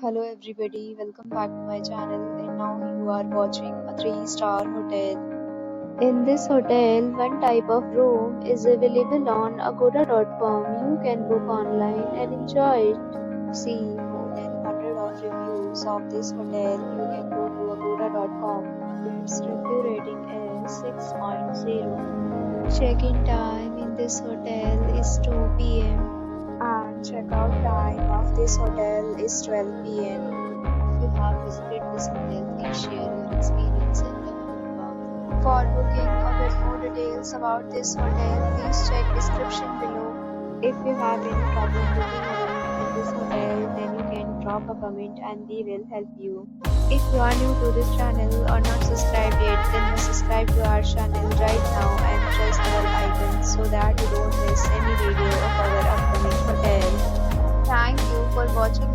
Hello everybody, welcome back to my channel and now you are watching a 3-star hotel. In this hotel, one type of room is available on agoda.com. You can book online and enjoy it. See more than 100 of reviews of this hotel. You can go to agoda.com. Its review rating is 6.0. Check-in time in this hotel is 2 p.m. and check-out time of this hotel is 12 p.m. If you have visited this hotel, please share your experience in the comment box. For booking or get more details about this hotel, please check description below. If you have any problem booking a room in this hotel, then you can drop a comment and we will help you. If you are new to this channel or not subscribed yet, then must subscribe to our channel right now and press the bell icon so that you don't miss any video of our upcoming hotel. Thank you for watching